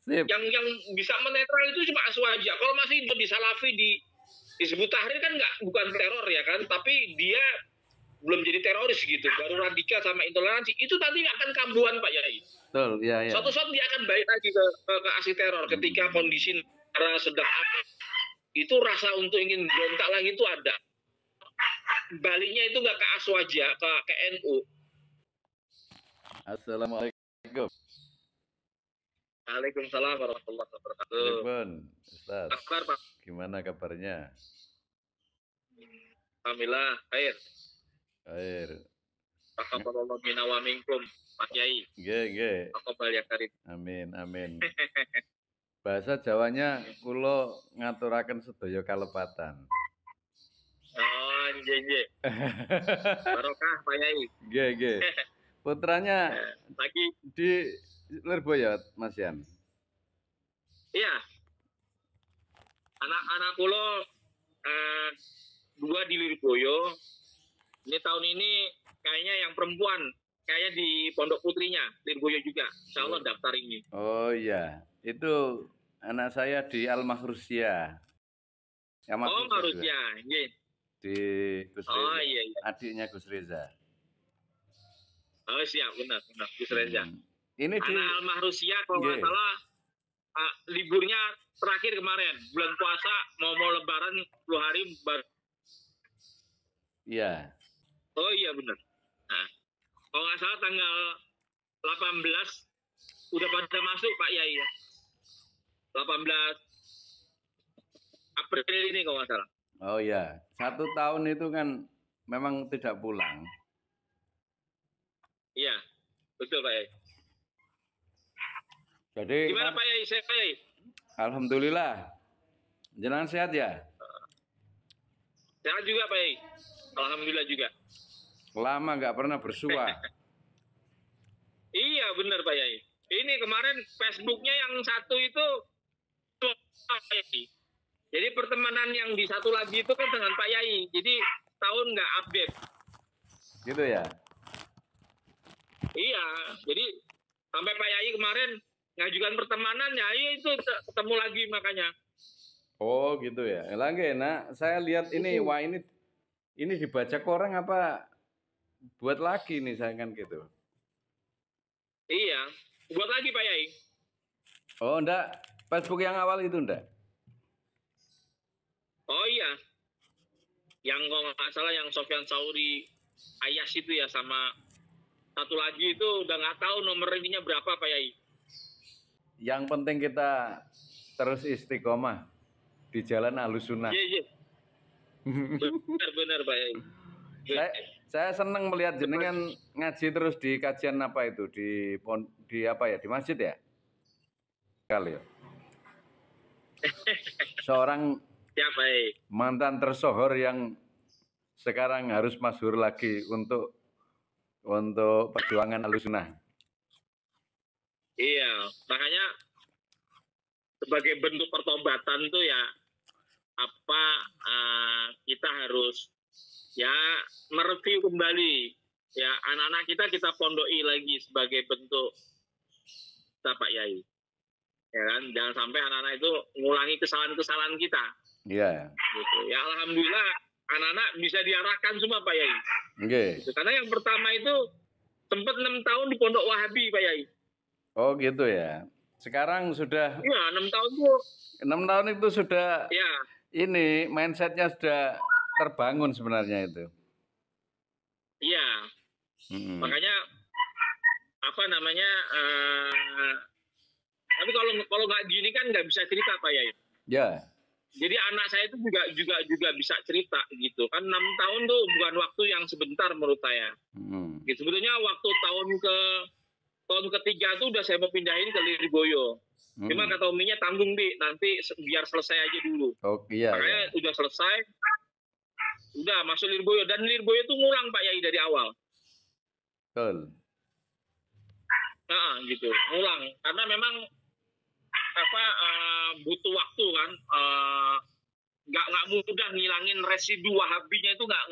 Sip. Yang bisa menetral itu cuma Aswaja. Kalau masih di Salafi di Hizbut Tahrir kan bukan teror ya kan, tapi dia belum jadi teroris gitu, baru radikal sama intoleransi. Itu nanti akan kambuhan Pak Yai. Betul, ya. Suatu saat dia akan balik lagi ke aksi teror ketika kondisi negara sedang apa. Itu rasa untuk ingin berontak lagi itu ada. Baliknya itu nggak ke Aswaja, ke NU. Assalamualaikum. Waalaikumsalam warahmatullahi wabarakatuh. Telepon, Ustaz. Kabar Pak? Gimana kabarnya? Alhamdulillah, khair. Khair. Taqabbalallahu minna wa minkum, Pak Yai. Nggih. Taqabbal ya karim. Amin, amin. Bahasa Jawanya kula ngaturaken sedaya kalepatan. Oh, nggih. Barokah Pak Yai. Nggih. Putranya lagi di Lirboyo, Mas Yan. Iya. Anak-anak kula dua di Lirboyo. Ini tahun ini kayaknya yang perempuan kayaknya di Pondok Putrinya Lirboyo juga. Insya Allah daftar ini. Oh iya, itu anak saya di Al-Mahrusia. Oh, Mahrusia, nggih. Di Gus Reza. Oh iya. Adiknya Gus Reza. Oh siap, benar Gus Reza. Ini di anak Al-Mahrusia kalau nggak salah liburnya terakhir kemarin bulan puasa mau lebaran 10 hari baru. Iya. Oh iya benar. Nah, kalau nggak salah tanggal 18 udah pada masuk Pak Yai ya. 18 April ini kalau nggak salah. Oh iya, 1 tahun itu kan memang tidak pulang. Iya, betul Pak Yai. Jadi gimana Pak Yai? Sehat Pak Yai? Alhamdulillah. Jenengan sehat ya? Sehat juga Pak Yai. Alhamdulillah juga. Lama nggak pernah bersua. Iya benar Pak Yai. Ini kemarin Facebooknya yang satu itu Pak Yai. Jadi pertemanan yang di satu lagi itu kan dengan Pak Yai. Jadi tahun nggak update. Gitu ya? Iya. Jadi sampai Pak Yai kemarin ngajukan pertemanan ya itu ketemu lagi makanya. Oh gitu ya. Lagi nak saya lihat ini wah ini dibaca koran apa buat lagi nih saya kan gitu. Iya, buat lagi Pak Yai. Oh enggak, Facebook yang awal itu enggak? Oh iya. Yang kalau nggak salah yang Sofyan Sauri Ayas itu ya sama satu lagi itu udah nggak tahu nomor ininya berapa Pak Yai. Yang penting kita terus istiqomah di jalan Ahlussunnah. Iya. Benar Pak Yai. Saya senang melihat jenengan ngaji terus di kajian apa itu di apa ya di masjid ya kali ya. Seorang mantan tersohor yang sekarang harus masyhur lagi untuk perjuangan Ahlussunnah. Iya, makanya sebagai bentuk pertobatan tuh ya apa kita harus ya mereview kembali ya anak-anak kita pondoi lagi sebagai bentuk kita Pak Yai. Ya kan, jangan sampai anak-anak itu ngulangi kesalahan-kesalahan kita. Iya. Gitu. Ya alhamdulillah anak-anak bisa diarahkan semua Pak Yai. Okay. Gitu. Karena yang pertama itu sempat 6 tahun di Pondok Wahabi Pak Yai. Oh gitu ya. Sekarang sudah. Iya 6 tahun itu. 6 tahun itu sudah. Ya. Ini mindsetnya sudah terbangun sebenarnya itu. Iya. Makanya apa namanya? Tapi kalau nggak gini kan nggak bisa cerita Pak Yai. Ya. Jadi anak saya itu juga bisa cerita gitu kan 6 tahun tuh bukan waktu yang sebentar menurut saya. Gitu. Sebetulnya waktu tahun ketiga tuh udah saya mau pindahin ke Lirboyo. Cuma kata uminya tanggung Bi, nanti biar selesai aja dulu. Oh iya. Makanya udah selesai, udah masuk Lirboyo dan Lirboyo tuh ngulang Pak Yai dari awal. Betul. Nah gitu, ngulang karena memang butuh waktu kan, nggak mudah ngilangin residu Wahabinya itu nggak.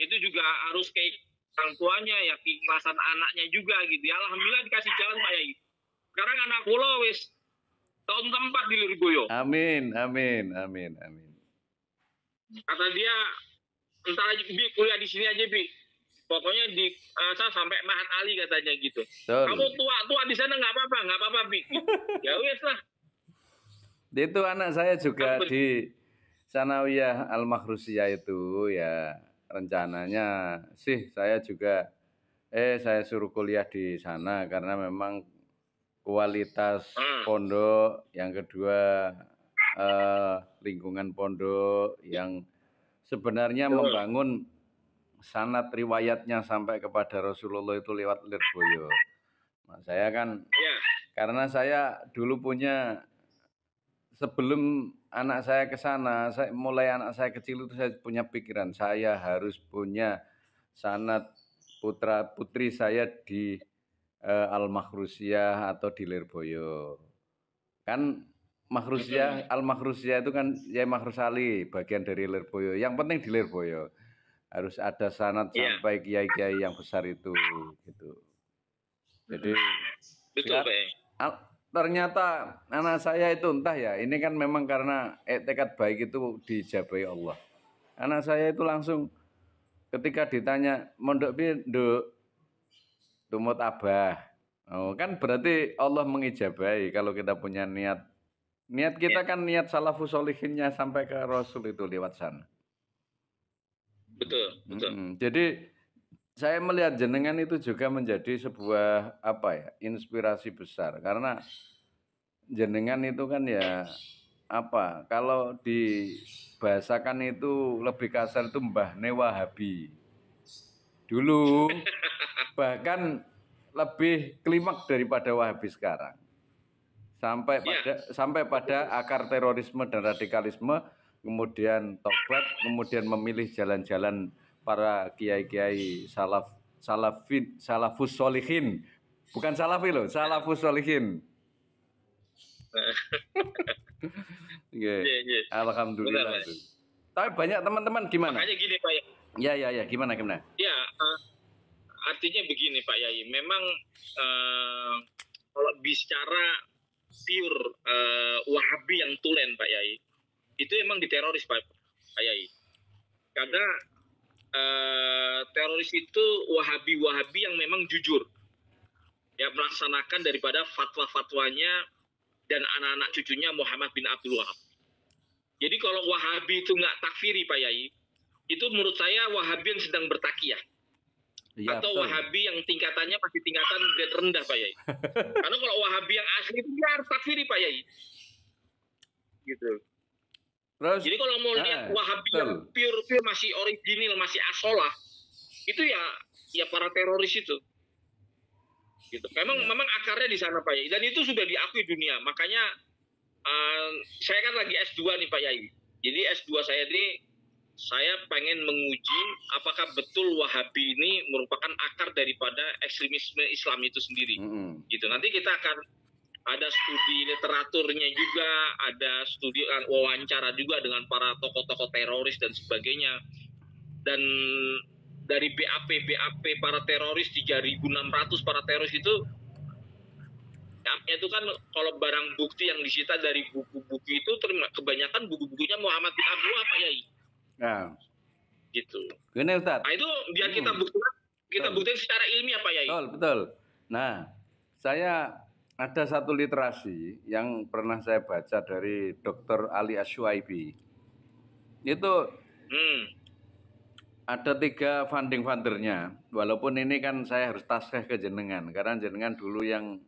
Itu juga harus kayak orang tuanya ya keikhlasan anaknya juga gitu. Ya, alhamdulillah dikasih jalan Pak Yai. Sekarang anak kula wis tahun keempat di Lirboyo. Amin, amin, amin, amin. Kata dia, entar aja Bi, kuliah di sini aja Bi. Pokoknya di sampai Mahat Ali katanya gitu. Betul. Kamu tua di sana nggak apa-apa Bi. Ya wes lah. Itu anak saya juga di Sanawiyah Al-Makhrusiyah itu ya, rencananya sih saya juga saya suruh kuliah di sana karena memang kualitas pondok, yang kedua lingkungan pondok yang sebenarnya membangun sanad riwayatnya sampai kepada Rasulullah itu lewat Lirboyo. Nah, saya kan karena saya dulu punya, sebelum anak saya ke sana, mulai anak saya kecil itu saya punya pikiran saya harus punya sanad putra putri saya di Al-Makhrusiyah atau di Lirboyo. Kan Al-Makhrusiyah itu kan Yai Makhrus Ali, bagian dari Lirboyo. Yang penting di Lirboyo harus ada sanad sampai kiai-kiai yang besar itu gitu. Jadi betul, ternyata anak saya itu entah ya, ini kan memang karena tekad baik itu dijabahi Allah. Anak saya itu langsung ketika ditanya mondok piye, Nduk? Tumut abah. Oh, kan berarti Allah mengijabahi kalau kita punya niat. Niat kita kan niat salafus sholihinnya sampai ke Rasul itu lewat sana. Betul, betul. Jadi saya melihat jenengan itu juga menjadi sebuah inspirasi besar karena jenengan itu kan ya kalau dibahasakan itu lebih kasar itu mbahne Wahabi. Dulu bahkan lebih klimaks daripada Wahabi sekarang. Sampai pada akar terorisme dan radikalisme, kemudian tobat, kemudian memilih jalan-jalan para kiai-kiai salafus sholihin. Bukan salafi loh, salafus sholihin. Alhamdulillah. Tapi banyak teman-teman gimana? Makanya gini Pak. Ya, gimana? Ya, artinya begini Pak Yai. Memang kalau bicara pure Wahabi yang tulen Pak Yai, itu emang diteroris Pak Yai. Karena teroris itu Wahabi yang memang jujur, ya melaksanakan daripada fatwa-fatwanya dan anak-anak cucunya Muhammad bin Abdul Wahab. Jadi kalau Wahabi itu nggak takfiri Pak Yai, itu menurut saya Wahabi yang sedang bertakiyah. Ya, atau betul. Wahabi yang tingkatannya masih tingkatan grade rendah Pak Yai. Karena kalau Wahabi yang asli itu dia harus takfiri Pak Yai. Gitu. Terus, jadi kalau mau lihat Wahabi yang pure masih original, masih asolah, itu ya para teroris itu. Gitu. Memang akarnya di sana Pak Yai. Dan itu sudah diakui dunia. Makanya saya kan lagi S2 nih Pak Yai. Jadi S2 saya ini saya pengen menguji apakah betul Wahabi ini merupakan akar daripada ekstremisme Islam itu sendiri. Gitu. Nanti kita akan ada studi literaturnya juga, ada studi wawancara juga dengan para tokoh-tokoh teroris dan sebagainya. Dan dari BAP para teroris 3.600 para teroris itu kan kalau barang bukti yang disita dari buku-buku itu kebanyakan buku-bukunya Muhammad bin Abdul Wahab Pak Yai. Nah, gitu. Gini Ustaz. Nah, itu biar kita buktikan secara ilmiah Pak Yai. Betul. Nah, saya ada satu literasi yang pernah saya baca dari Dr. Ali Asyuaibi. Itu ada 3 founding fathernya. Walaupun ini kan saya harus tasbih ke jenengan karena jenengan dulu yang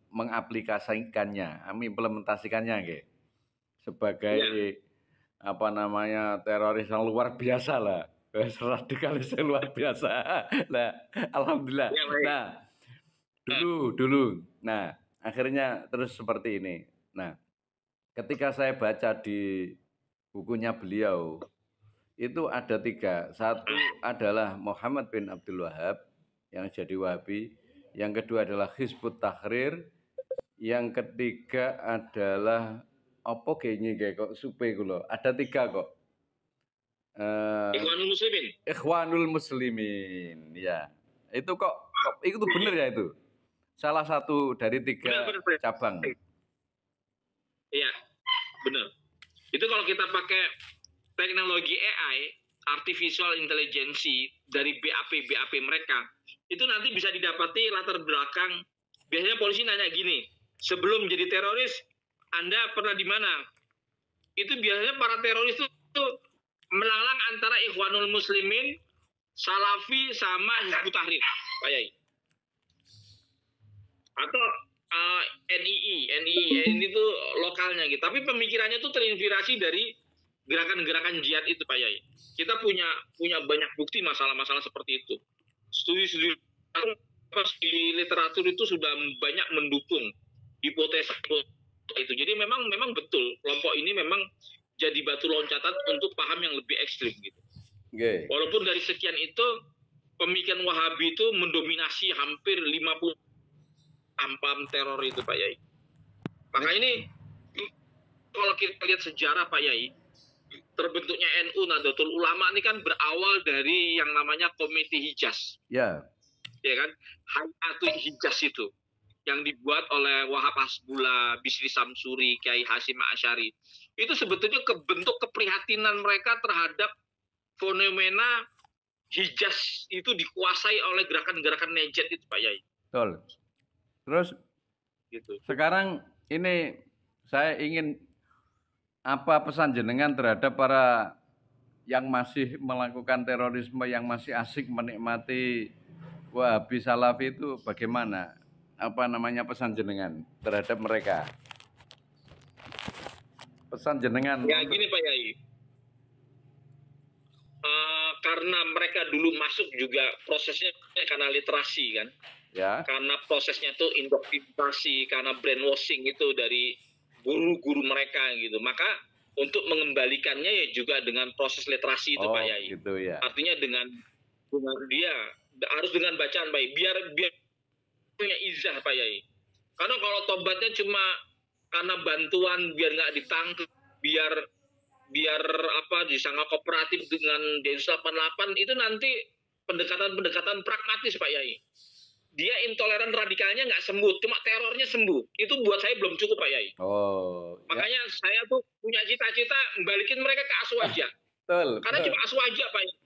mengaplikasikannya, implementasikannya gitu. Sebagai teroris yang luar biasa lah, radikalis yang luar biasa. Nah, alhamdulillah. Nah, dulu. Nah, akhirnya terus seperti ini. Nah, ketika saya baca di bukunya beliau, itu ada 3. Satu adalah Muhammad bin Abdul Wahab yang jadi Wahabi. Yang kedua adalah Hizbut Tahrir. Yang ketiga adalah apa kayaknya kok supe kula. Ada 3 kok. Ikhwanul Muslimin. Ya. Itu kok itu bener ya itu. salah satu dari 3 Benar. cabang. Iya, benar. Itu kalau kita pakai teknologi AI, artificial intelligence dari BAP mereka, itu nanti bisa didapati latar belakang. Biasanya polisi nanya gini, sebelum jadi teroris, Anda pernah di mana? Itu biasanya para teroris itu melanglang antara Ikhwanul Muslimin, Salafi, sama Hizbut Tahrir, Pak Yai. Atau NII ini tuh lokalnya gitu. Tapi pemikirannya tuh terinspirasi dari gerakan-gerakan jihad itu, Pak Yai. Kita punya banyak bukti masalah-masalah seperti itu. Studi-studi di literatur itu sudah banyak mendukung hipotesa itu. Jadi memang betul kelompok ini memang jadi batu loncatan untuk paham yang lebih ekstrim gitu. Okay. Walaupun dari sekian itu pemikiran Wahabi itu mendominasi hampir 50 paham teror itu, Pak Yai. Maka ini kalau kita lihat sejarah, Pak Yai, terbentuknya NU Nahdlatul Ulama ini kan berawal dari yang namanya Komite Hijaz. Ya. Ya kan? Hayatul Hijaz itu yang dibuat oleh Wahab Hasbullah, Bisri Samsuri, Kiai Hasim Asy'ari. Itu sebetulnya bentuk keprihatinan mereka terhadap fenomena Hijaz itu dikuasai oleh gerakan-gerakan Najd itu, Pak Yai. Betul. Terus gitu. Sekarang ini saya ingin apa pesan jenengan terhadap para yang masih melakukan terorisme, yang masih asik menikmati Wahabi Salafi itu bagaimana? Apa namanya pesan jenengan terhadap mereka? Pesan jenengan. Ya gini Pak Yai, karena mereka dulu masuk juga prosesnya karena literasi kan, ya. Karena prosesnya itu indoktrinasi, karena brainwashing itu dari guru-guru mereka gitu. Maka untuk mengembalikannya ya juga dengan proses literasi itu Pak Yai. Gitu ya. Artinya dengan dia harus dengan bacaan baik, biar punya izah Pak Yai. Karena kalau tobatnya cuma karena bantuan biar nggak ditangkap, biar disangka kooperatif dengan Densus 88 itu nanti pendekatan pragmatis Pak Yai. Dia intoleran radikalnya nggak sembuh, cuma terornya sembuh. Itu buat saya belum cukup Pak Yai. Makanya saya tuh punya cita-cita balikin mereka ke Aswaja. Karena cuma Aswaja Pak Yai.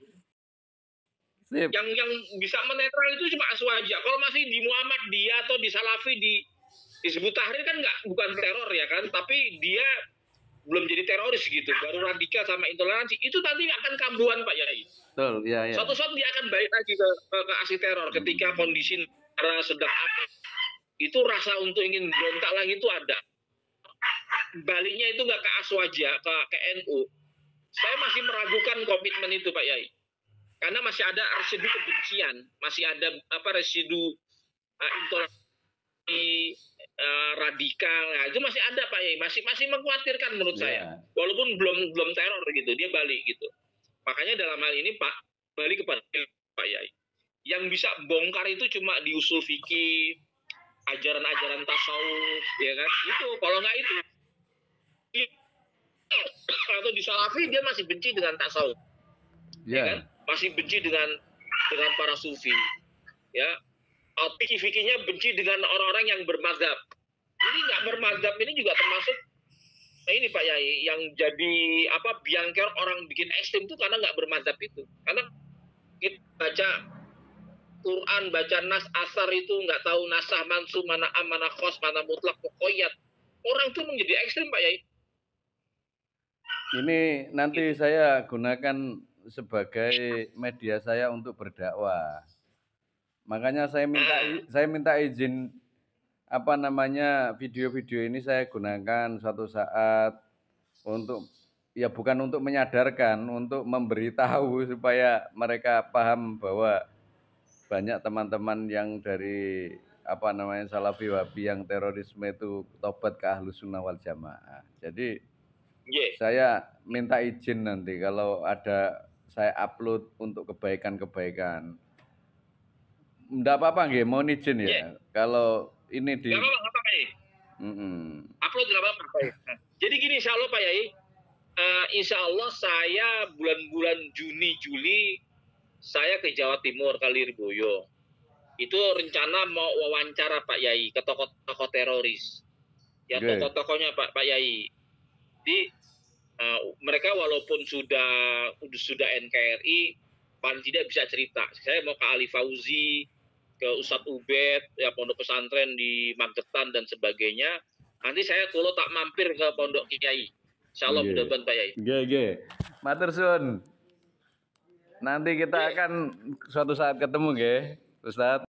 Yang bisa menetral itu cuma Aswaja. Kalau masih di Muhammadiyah atau di Salafi, di Hizbut Tahrir kan bukan teror ya kan, tapi dia belum jadi teroris gitu, baru radikal sama intoleransi, itu nanti akan kambuhan Pak Yai. Betul, ya. Suatu saat dia akan balik lagi ke aksi teror ketika kondisi negara sedang apa, itu rasa untuk ingin berontak lagi itu ada. Baliknya itu nggak ke Aswaja, ke NU. Saya masih meragukan komitmen itu Pak Yai, karena masih ada residu kebencian, masih ada residu intoleransi radikal, nah, itu masih ada Pak Yai, masih mengkhawatirkan menurut saya, walaupun belum teror gitu, dia balik gitu. Makanya dalam hal ini Pak, balik kepada Pak Yai, yang bisa bongkar itu cuma di usul fikih, ajaran-ajaran tasawuf, ya kan? Itu kalau nggak itu, atau di Salafi dia masih benci dengan tasawuf, ya kan? Masih benci dengan para sufi, ya. Fikih-fikihnya benci dengan orang-orang yang bermadzhab. Ini nggak bermadzhab ini juga termasuk ini Pak Yai, yang jadi biang kerok orang bikin ekstrim itu karena nggak bermadzhab itu. Karena kita baca Quran, baca nas asar itu nggak tahu nasah mansum, mana am, mana khos, mana mutlak, pokoknya orang itu menjadi ekstrim Pak Yai. Ini nanti saya gunakan sebagai media saya untuk berdakwah. Makanya saya minta izin video-video ini saya gunakan suatu saat untuk ya bukan untuk menyadarkan, untuk memberitahu supaya mereka paham bahwa banyak teman-teman yang dari Salafi Wahabi yang terorisme itu tobat ke Ahlus Sunnah wal Jamaah. Jadi saya minta izin nanti kalau ada saya upload untuk kebaikan-kebaikan. Enggak apa-apa nggih, mohon izin ya. Kalau ini di Enggak apa-apa Pak Yai. Upload enggak apa-apa Pak Yai. Jadi gini insya Allah Pak Yai, insya Allah saya bulan-bulan Juni Juli saya ke Jawa Timur ke Lirboyo. itu rencana mau wawancara Pak Yai ke tokoh-tokoh teroris. Ya Oke. tokoh-tokohnya Pak Yai. Jadi mereka walaupun sudah NKRI, paling tidak bisa cerita. Saya mau ke Ali Fauzi, ke Ustadz Ubed, ya pondok pesantren di Magetan dan sebagainya. Nanti saya kalau tak mampir ke pondok Kiai. Insyaallah mudah-mudahan Pak Yai. Oke. Matur suwun. Nanti kita akan suatu saat ketemu, nggih, Ustadz.